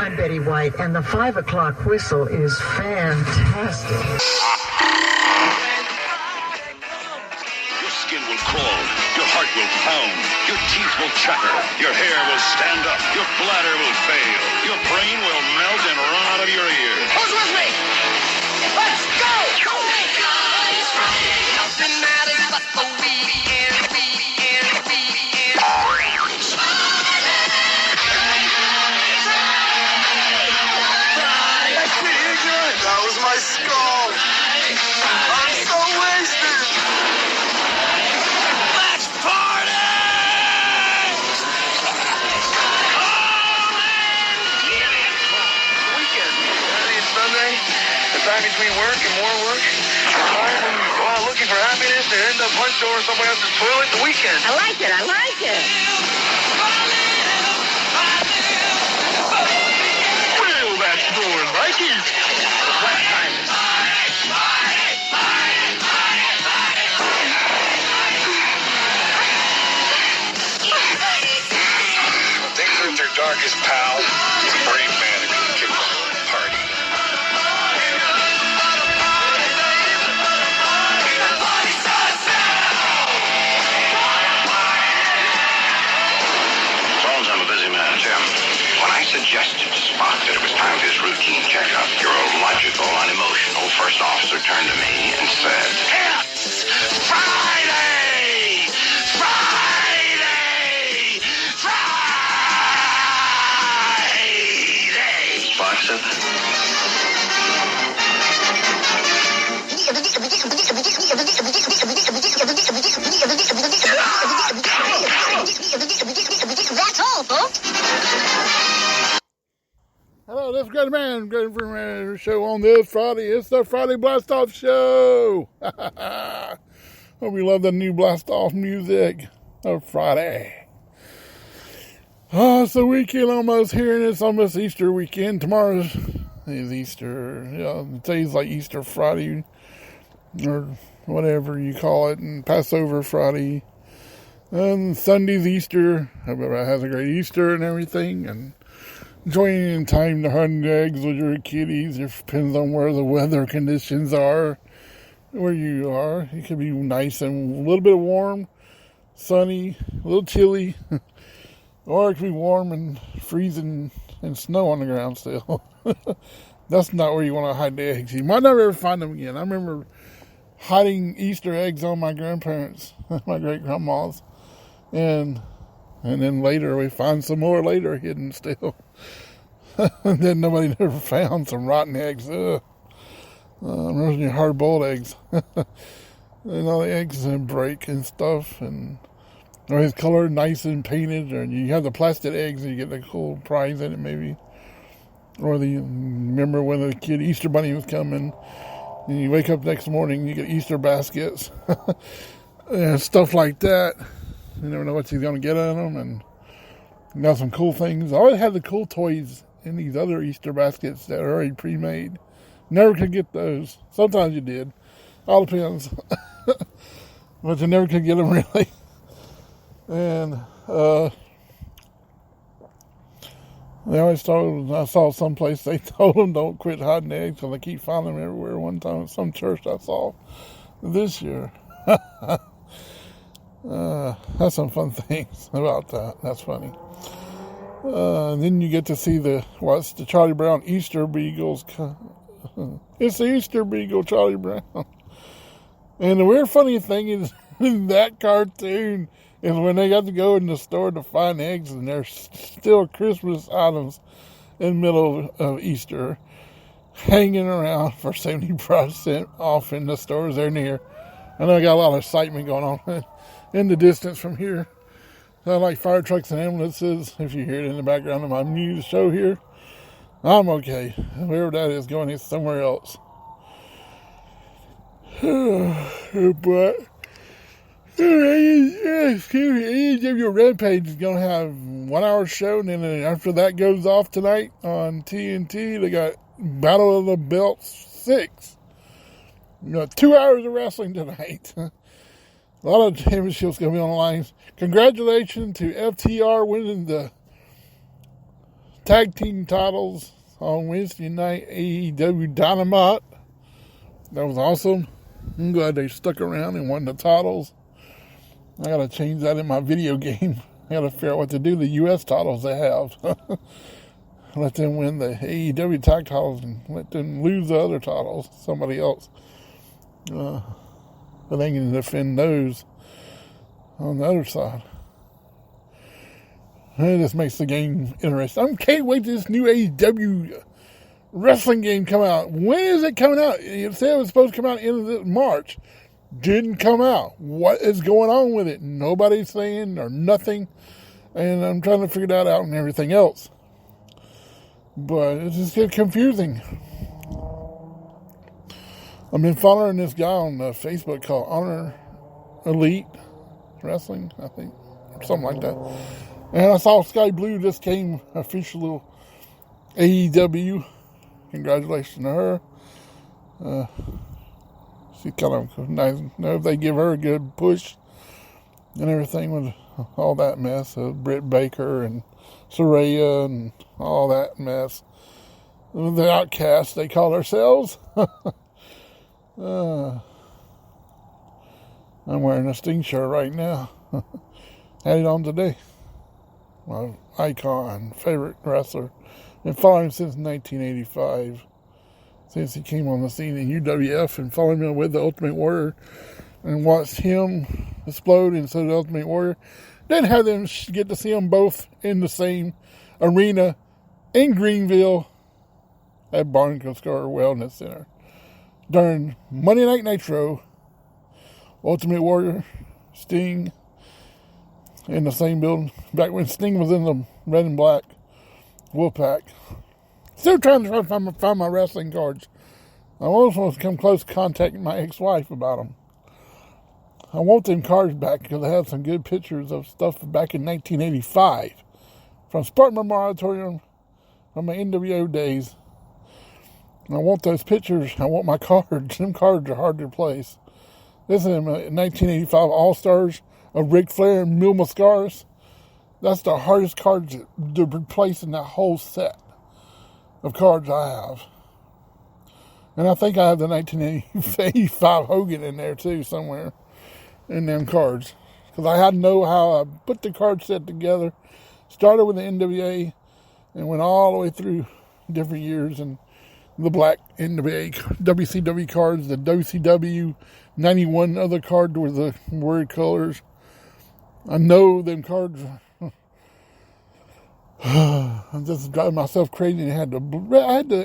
I'm Betty White, and the 5 o'clock whistle is fantastic. Your skin will crawl, your heart will pound, your teeth will chatter, your hair will stand up, your bladder will fail, your brain will melt and run out of your ears. Who's with me? Let's go! Nothing matters but the weekend. That was my skull. I'm so wasted. Let's party! Weekend. Saturday and Sunday. The time between work and more work. The time when we go out looking for happiness and end up hunched over somebody else's toilet. The weekend. I like it. Well, that's more like it. Things are at their darkest, pal. He's a brave man who can kick a party. Phones, I'm a busy man, Jim. When I suggested to Spock that it was time for his routine checkup, your logical, unemotional first officer turned to me and said, "It's Friday! Friday! Friday!" Spock said that. That's all, folks. Hello, this is Great Man, show on this Friday. It's the Friday Blastoff show. Hope you love the new Blastoff music of Friday. Oh, it's the weekend almost here, and it's almost Easter weekend. Tomorrow is Easter. Today's like Easter Friday, or whatever you call it, and Passover Friday. And Sunday's Easter. Hope everybody has a great Easter and everything, and enjoying time to hunt eggs with your kitties. It depends on where the weather conditions are, where you are. It could be nice and a little bit warm, sunny, a little chilly, or it could be warm and freezing and snow on the ground still. That's not where you want to hide the eggs. You might never ever find them again. I remember hiding Easter eggs on my grandparents, my great-grandmas, and then later we find some more later hidden still. And then nobody never found some rotten eggs. Those are hard-boiled eggs. And all the eggs break and stuff, and or his color nice and painted, or you have the plastic eggs and you get the cool prize in it maybe. Or remember when the kid Easter Bunny was coming, and you wake up next morning, you get Easter baskets. And stuff like that. You never know what he's going to get on them, and got some cool things. I always had the cool toys in these other Easter baskets that are already pre-made. Never could get those. Sometimes you did. All depends. But you never could get them really. And they always told, I saw someplace they told them don't quit hiding eggs because they keep finding them everywhere. One time at some church I saw this year. That's some fun things about that. That's funny. Then you get to see the Charlie Brown Easter Beagles. It's the Easter Beagle, Charlie Brown. And the weird funny thing is, in that cartoon, is when they got to go in the store to find eggs, and there's still Christmas items in the middle of Easter hanging around for 70% off in the stores they're near. I know I got a lot of excitement going on in the distance from here. Sound like fire trucks and ambulances, if you hear it in the background of my news show here. I'm okay. Wherever that is going, it's somewhere else. But your Rampage is going to have 1 hour show, and then after that goes off tonight on TNT, they got Battle of the Belts 6. You got 2 hours of wrestling tonight. A lot of championships going to be on the line. Congratulations to FTR winning the tag team titles on Wednesday night, AEW Dynamite. That was awesome. I'm glad they stuck around and won the titles. I gotta change that in my video game. I gotta figure out what to do. The U.S. titles they have. Let them win the AEW tag titles and let them lose the other titles. Somebody else. But they can defend those on the other side. It just makes the game interesting. I can't wait till this new AEW wrestling game come out. When is it coming out? You said it was supposed to come out in March. Didn't come out. What is going on with it? Nobody's saying or nothing. And I'm trying to figure that out and everything else. But it's just getting confusing. I've been following this guy on Facebook called Honor Elite Wrestling, I think. Something like that. And I saw Sky Blue just came official AEW. Congratulations to her. She kind of nice. Know if they give her a good push and everything with all that mess of Britt Baker and Saraya and all that mess. The outcasts they call themselves. I'm wearing a Sting shirt right now. Had it on today. My icon, favorite wrestler. Been following him since 1985. Since he came on the scene in UWF and followed him with the Ultimate Warrior and watched him explode and so the Ultimate Warrior. Then have them get to see them both in the same arena in Greenville at Barnacle Scar Wellness Center. During Monday Night Nitro, Ultimate Warrior, Sting, in the same building. Back when Sting was in the red and black Wolfpack. Still trying to find my wrestling cards. I almost want to come close to contacting my ex-wife about them. I want them cards back because I have some good pictures of stuff back in 1985 from Spartan Memorial Auditorium from my NWO days. And I want those pictures. I want my cards. Them cards are hard to replace. This is 1985 All-Stars of Ric Flair and Mil Mascaras. That's the hardest cards to replace in that whole set of cards I have. And I think I have the 1985 Hogan in there too somewhere in them cards. Because I had to know how I put the card set together. Started with the NWA and went all the way through different years and the black NWA WCW cards, the WCW 91 other card with the word colors. I know them cards. I'm just driving myself crazy and I had the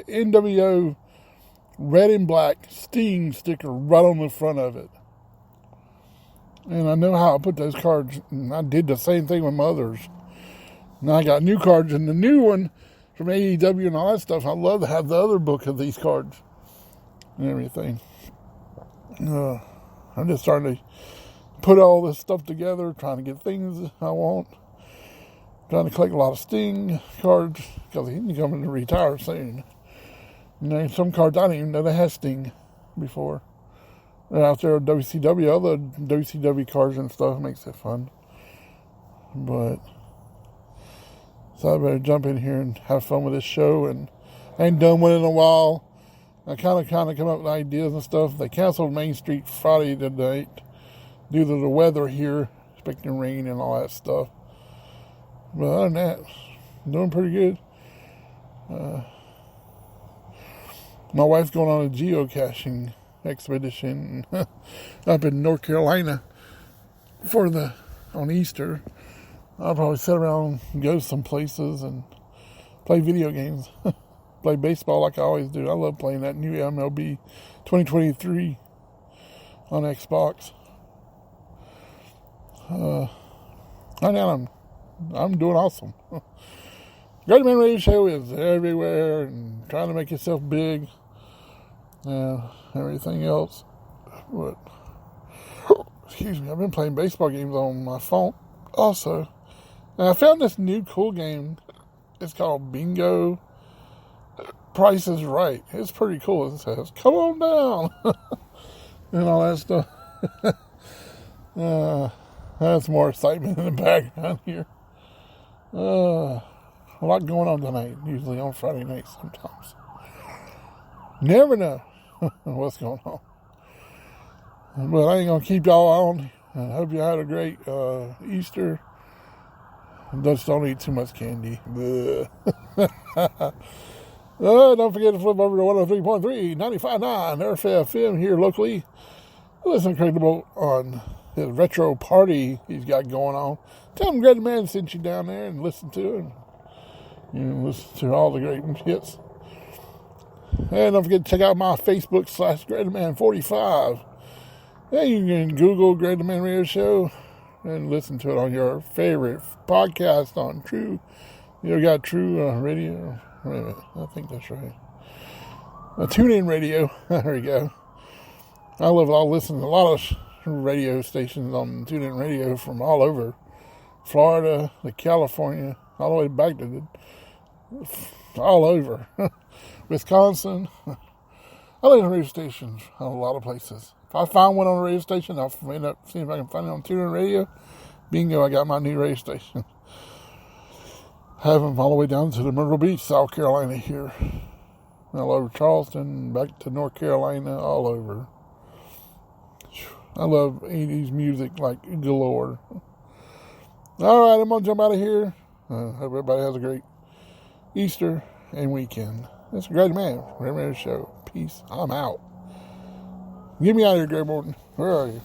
NWO red and black Sting sticker right on the front of it. And I know how I put those cards, and I did the same thing with my others. Now I got new cards, and the new one from AEW and all that stuff, I love to have the other book of these cards and everything. I'm just starting to put all this stuff together, trying to get things I want. Trying to collect a lot of Sting cards, because he's coming to retire soon. And there's some cards I didn't even know they had Sting before. And out there, WCW, other WCW cards and stuff makes it fun. But, so I better jump in here and have fun with this show. And I ain't done one in a while. I kind of come up with ideas and stuff. They canceled Main Street Friday tonight due to the weather here, expecting rain and all that stuff. But other than that, I'm doing pretty good. My wife's going on a geocaching expedition up in North Carolina on Easter. I'll probably sit around and go some places and play video games. Play baseball like I always do. I love playing that new MLB 2023 on Xbox. I'm doing awesome. Great Man Radio Show is everywhere and trying to make itself big. Everything else. But, excuse me, I've been playing baseball games on my phone also. And I found this new cool game. It's called Bingo. Price is Right. It's pretty cool. It says, come on down. And all that stuff. That's more excitement in the background here. a lot going on tonight, usually on Friday nights sometimes. Never know what's going on. But I ain't going to keep y'all on. I hope you had a great Easter. Just don't eat too much candy. Don't forget to flip over to 103.3, 95.9 RFFM here locally. Listen to Incredible on his retro party he's got going on. Tell him Great Man sent you down there and listen to him. You know, listen to all the great hits. And don't forget to check out my Facebook /GreaterMan45. Yeah, you can Google Greater Man Radio Show and listen to it on your favorite podcast on True. You got True Radio. Wait a minute, I think that's right. TuneIn Radio. There you go. I'll listen to a lot of radio stations on TuneIn Radio from all over Florida to California, all the way back to all over Wisconsin. I listen to radio stations on a lot of places. If I find one on a radio station, I'll end up seeing if I can find it on TuneIn Radio. Bingo, I got my new radio station. I have them all the way down to the Myrtle Beach, South Carolina here. All over Charleston, back to North Carolina, all over. I love 80s music like galore. All right, I'm going to jump out of here. Hope everybody has a great Easter and weekend. That's a Great Man. Great Man Show. Peace. I'm out. Get me out of here, Greg Morton. Where are you?